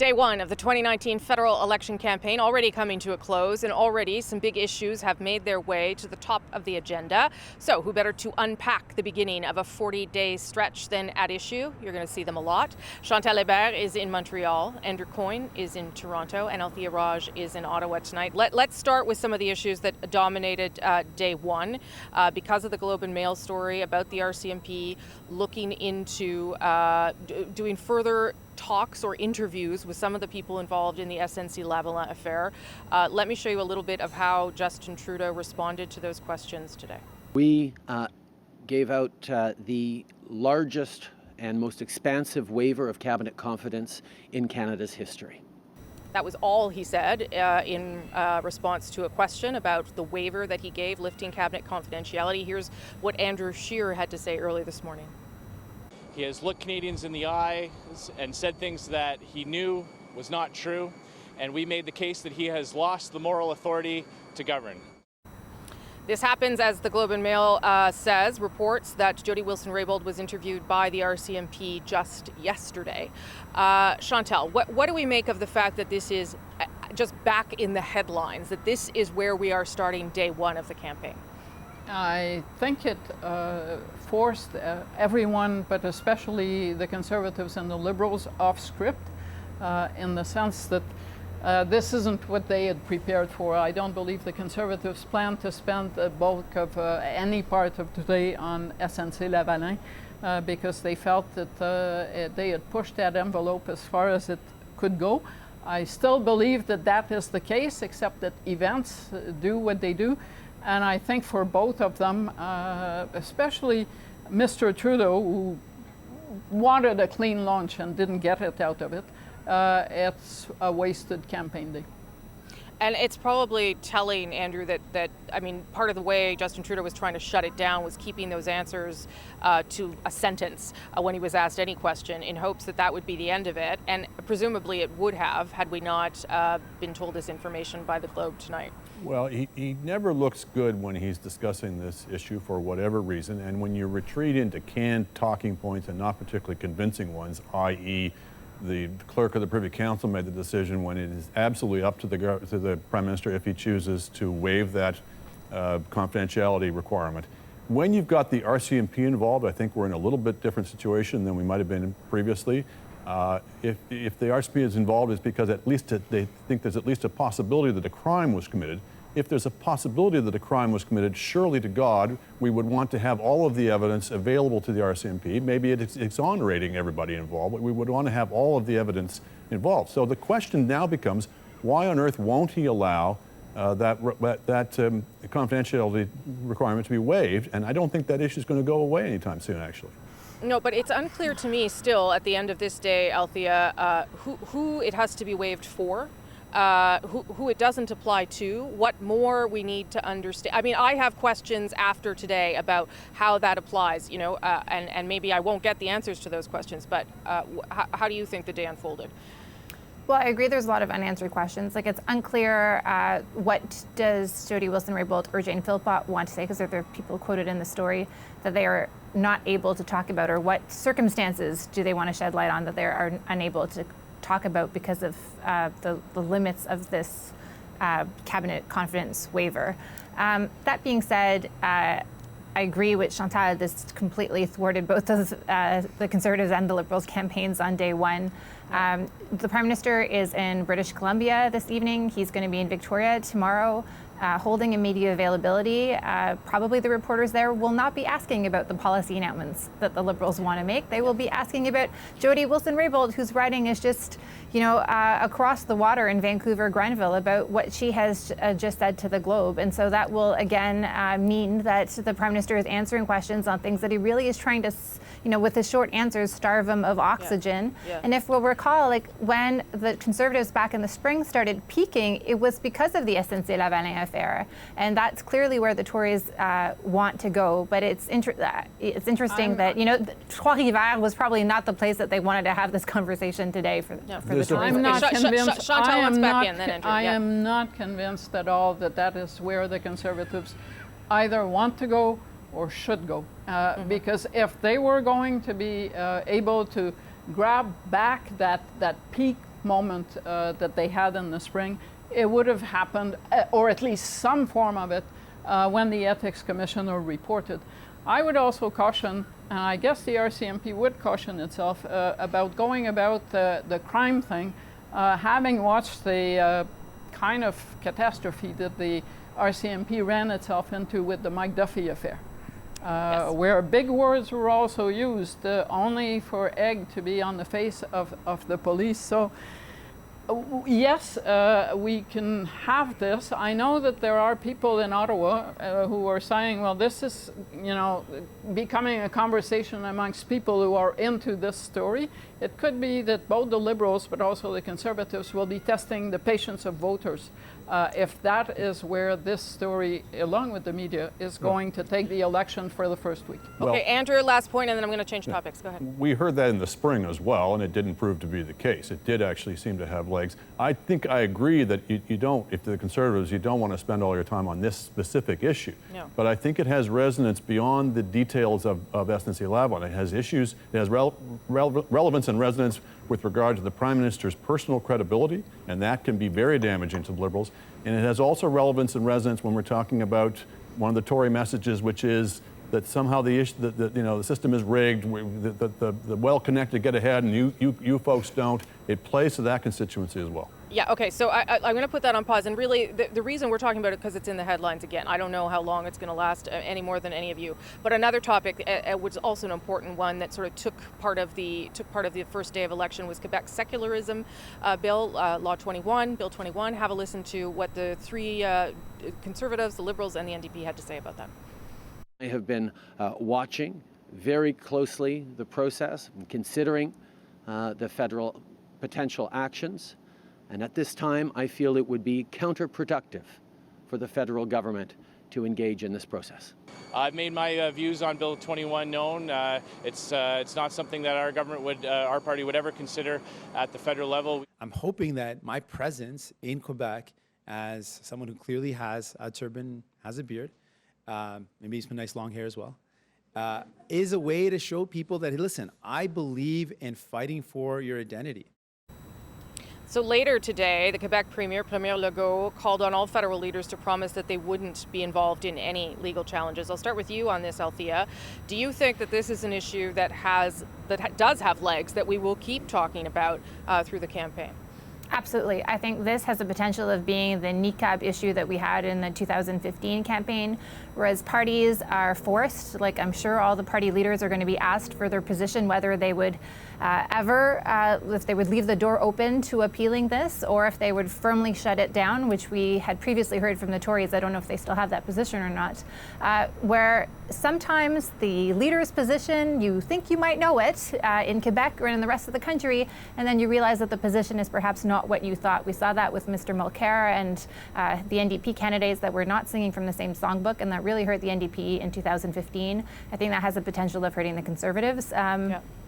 Day one of the 2019 federal election campaign already coming to a close, and already some big issues have made their way to the top of the agenda. So who better to unpack the beginning of a 40-day stretch than At Issue? You're going to see them a lot. Chantal Hébert is in Montreal, Andrew Coyne is in Toronto, and Althea Raj is in Ottawa tonight. Let's start with some of the issues that dominated day one. Because of the Globe and Mail story about the RCMP looking into doing further talks or interviews with some of the people involved in the SNC-Lavalin affair. Let me show you a little bit of how Justin Trudeau responded to those questions today. We gave out the largest and most expansive waiver of cabinet confidence in Canada's history. That was all he said in response to a question about the waiver that he gave lifting cabinet confidentiality. Here's what Andrew Scheer had to say early this morning. He has looked Canadians in the eye and said things that he knew was not true, and we made the case that he has lost the moral authority to govern. This happens as the Globe and Mail reports that Jody Wilson-Raybould was interviewed by the RCMP just yesterday. Chantal, what do we make of the fact that this is just back in the headlines, that this is where we are starting day one of the campaign? I think it forced everyone, but especially the Conservatives and the Liberals, off script in the sense that this isn't what they had prepared for. I don't believe the Conservatives plan to spend the bulk of any part of today on SNC-Lavalin because they felt that they had pushed that envelope as far as it could go. I still believe that that is the case, except that events do what they do. And I think for both of them, especially Mr. Trudeau, who wanted a clean lunch and didn't get it out of it, it's a wasted campaign day. And it's probably telling, Andrew, that I mean, part of the way Justin Trudeau was trying to shut it down was keeping those answers to a sentence when he was asked any question, in hopes that that would be the end of it. And presumably it would have, had we not been told this information by the Globe tonight. Well, he never looks good when he's discussing this issue for whatever reason. And when you retreat into canned talking points and not particularly convincing ones, i.e., the clerk of the Privy Council made the decision when it is absolutely up to the Prime Minister if he chooses to waive that confidentiality requirement. When you've got the RCMP involved, I think we're in a little bit different situation than we might have been previously. If the RCMP is involved, it's because at least they think there's at least a possibility that a crime was committed. If there's a possibility that a crime was committed, surely to God, we would want to have all of the evidence available to the RCMP. Maybe it's exonerating everybody involved, but we would want to have all of the evidence involved. So the question now becomes, why on earth won't he allow that confidentiality requirement to be waived? And I don't think that issue is going to go away anytime soon, actually. No, but it's unclear to me still at the end of this day, Althea, who it has to be waived for. Who it doesn't apply to, what more we need to understand. I mean, I have questions after today about how that applies, you know, and maybe I won't get the answers to those questions, but how do you think the day unfolded? Well, I agree there's a lot of unanswered questions. Like, it's unclear what does Jody Wilson-Raybould or Jane Philpott want to say, because there are people quoted in the story that they are not able to talk about, or what circumstances do they want to shed light on that they are unable to talk about because of the limits of this cabinet confidence waiver. That being said, I agree with Chantal. This completely thwarted both of the Conservatives and the Liberals' campaigns on day one. The Prime Minister is in British Columbia this evening. He's going to be in Victoria tomorrow, holding a media availability. Probably the reporters there will not be asking about the policy announcements that the Liberals want to make. They will be asking about Jody Wilson-Raybould, whose writing is just, you know, across the water in Vancouver, Grenville, about what she has just said to the Globe. And so that will, again, mean that the Prime Minister is answering questions on things that he really is trying to, you know, with his short answers, starve them of oxygen. Yeah. And if we'll recall, like, when the Conservatives back in the spring started peaking, it was because of the SNC-Lavalin affair. And that's clearly where the Tories want to go. But it's interesting that, you know, Trois-Rivières was probably not the place that they wanted to have this conversation today for the Tories. I'm not convinced. I am not convinced at all that that is where the Conservatives either want to go or should go. Because if they were going to be able to grab back that peak moment that they had in the spring, it would have happened, or at least some form of it, when the Ethics Commissioner reported. I would also caution, and I guess the RCMP would caution itself about going about the crime thing, having watched the kind of catastrophe that the RCMP ran itself into with the Mike Duffy affair. Yes. Where big words were also used only for egg to be on the face of the police. So yes, we can have this. I know that there are people in Ottawa who are saying, well, this is, you know, becoming a conversation amongst people who are into this story. It could be that both the Liberals but also the Conservatives will be testing the patience of voters if that is where this story, along with the media, is going to take the election for the first week. Okay, Andrew, last point, and then I'm going to change topics. Go ahead. We heard that in the spring as well, and it didn't prove to be the case. It did actually seem to have legs. I think I agree that you don't, if the Conservatives, you don't want to spend all your time on this specific issue. No. But I think it has resonance beyond the details of SNC-Lavalin. It has issues, it has relevance and resonance with regard to the Prime Minister's personal credibility, and that can be very damaging to the Liberals. And it has also relevance and resonance when we're talking about one of the Tory messages, which is that somehow the issue, the system is rigged, the well-connected get ahead, and you folks don't. It plays to that constituency as well. Yeah, okay, so I'm going to put that on pause. And really, the reason we're talking about it because it's in the headlines again. I don't know how long it's going to last any more than any of you. But another topic, was also an important one that sort of took part of the first day of election was Quebec's secularism bill, Law 21, Bill 21. Have a listen to what the three Conservatives, the Liberals, and the NDP had to say about that. I have been watching very closely the process and considering the federal potential actions. And at this time, I feel it would be counterproductive for the federal government to engage in this process. I've made my views on Bill 21 known. It's not something that our government would, our party would ever consider at the federal level. I'm hoping that my presence in Quebec, as someone who clearly has a turban, has a beard, maybe some nice long hair as well, is a way to show people that, hey, listen, I believe in fighting for your identity. So later today, the Quebec Premier Legault, called on all federal leaders to promise that they wouldn't be involved in any legal challenges. I'll start with you on this, Althea. Do you think that this is an issue that does have legs that we will keep talking about through the campaign? Absolutely. I think this has the potential of being the niqab issue that we had in the 2015 campaign, whereas parties are forced, like I'm sure all the party leaders are going to be asked for their position, whether they would if they would leave the door open to appealing this, or if they would firmly shut it down, which we had previously heard from the Tories. I don't know if they still have that position or not, where sometimes the leader's position, you think you might know it in Quebec or in the rest of the country, and then you realize that the position is perhaps not what you thought. We saw that with Mr. Mulcair and the NDP candidates that were not singing from the same songbook, and that really hurt the NDP in 2015. I think that has the potential of hurting the Conservatives.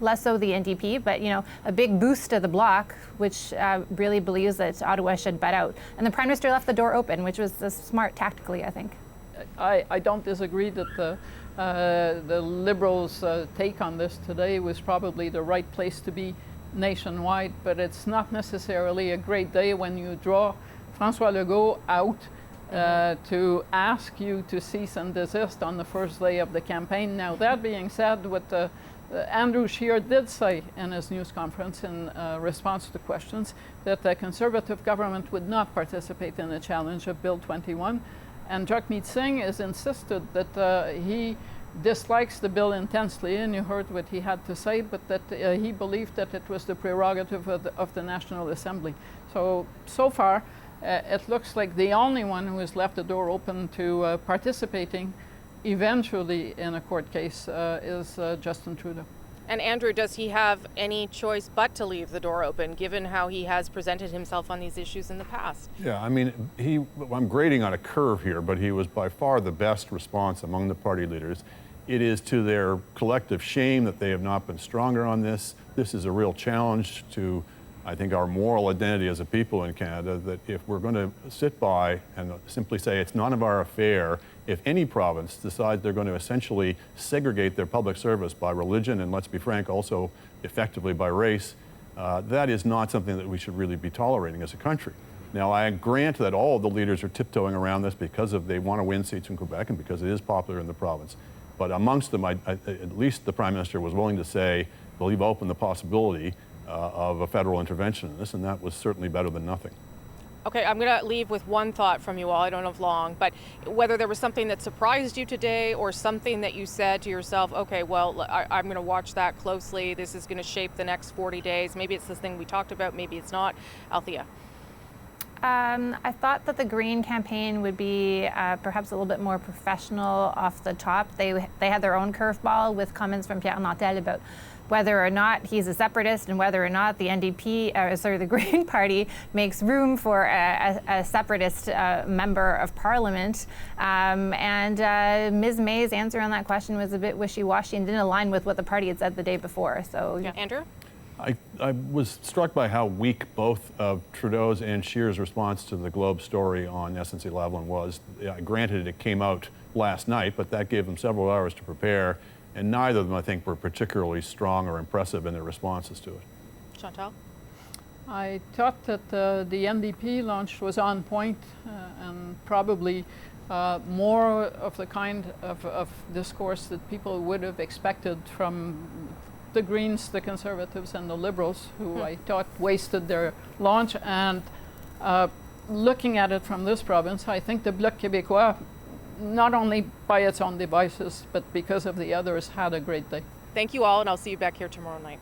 Less so the NDP, but a big boost to the Bloc, which really believes that Ottawa should butt out. And the Prime Minister left the door open, which was smart tactically, I think. I don't disagree that the Liberals' take on this today was probably the right place to be nationwide, but it's not necessarily a great day when you draw François Legault out to ask you to cease and desist on the first day of the campaign. Now, that being said, what Andrew Scheer did say in his news conference in response to questions that the Conservative government would not participate in the challenge of Bill 21. And Jagmeet Singh has insisted that he dislikes the bill intensely, and you heard what he had to say, but that he believed that it was the prerogative of the National Assembly. So far, it looks like the only one who has left the door open to participating eventually in a court case is Justin Trudeau. And Andrew, does he have any choice but to leave the door open, given how he has presented himself on these issues in the past? Yeah, I mean, I'm grading on a curve here, but he was by far the best response among the party leaders. It is to their collective shame that they have not been stronger on this. This is a real challenge to, I think, our moral identity as a people in Canada, that if we're going to sit by and simply say it's none of our affair, if any province decides they're going to essentially segregate their public service by religion and, let's be frank, also effectively by race, that is not something that we should really be tolerating as a country. Now, I grant that all of the leaders are tiptoeing around this because they want to win seats in Quebec and because it is popular in the province. But amongst them, at least the Prime Minister was willing to say, leave open the possibility of a federal intervention in this, and that was certainly better than nothing. Okay, I'm going to leave with one thought from you all. I don't know if long, but whether there was something that surprised you today or something that you said to yourself, okay, well, I'm going to watch that closely. This is going to shape the next 40 days. Maybe it's this thing we talked about. Maybe it's not. Althea. I thought that the Green campaign would be perhaps a little bit more professional off the top. They had their own curveball with comments from Pierre Nantel about whether or not he's a separatist and whether or not the the Green Party makes room for a separatist member of Parliament. And Ms. May's answer on that question was a bit wishy-washy and didn't align with what the party had said the day before. So, yeah. Andrew? I was struck by how weak both of Trudeau's and Scheer's response to the Globe story on SNC-Lavalin was. Granted, it came out last night, but that gave them several hours to prepare, and neither of them, I think, were particularly strong or impressive in their responses to it. Chantal? I thought that the NDP launch was on point and probably more of the kind of discourse that people would have expected from the Greens, the Conservatives, and the Liberals, who I thought wasted their launch. And looking at it from this province, I think the Bloc Québécois, not only by its own devices, but because of the others, had a great day. Thank you all, and I'll see you back here tomorrow night.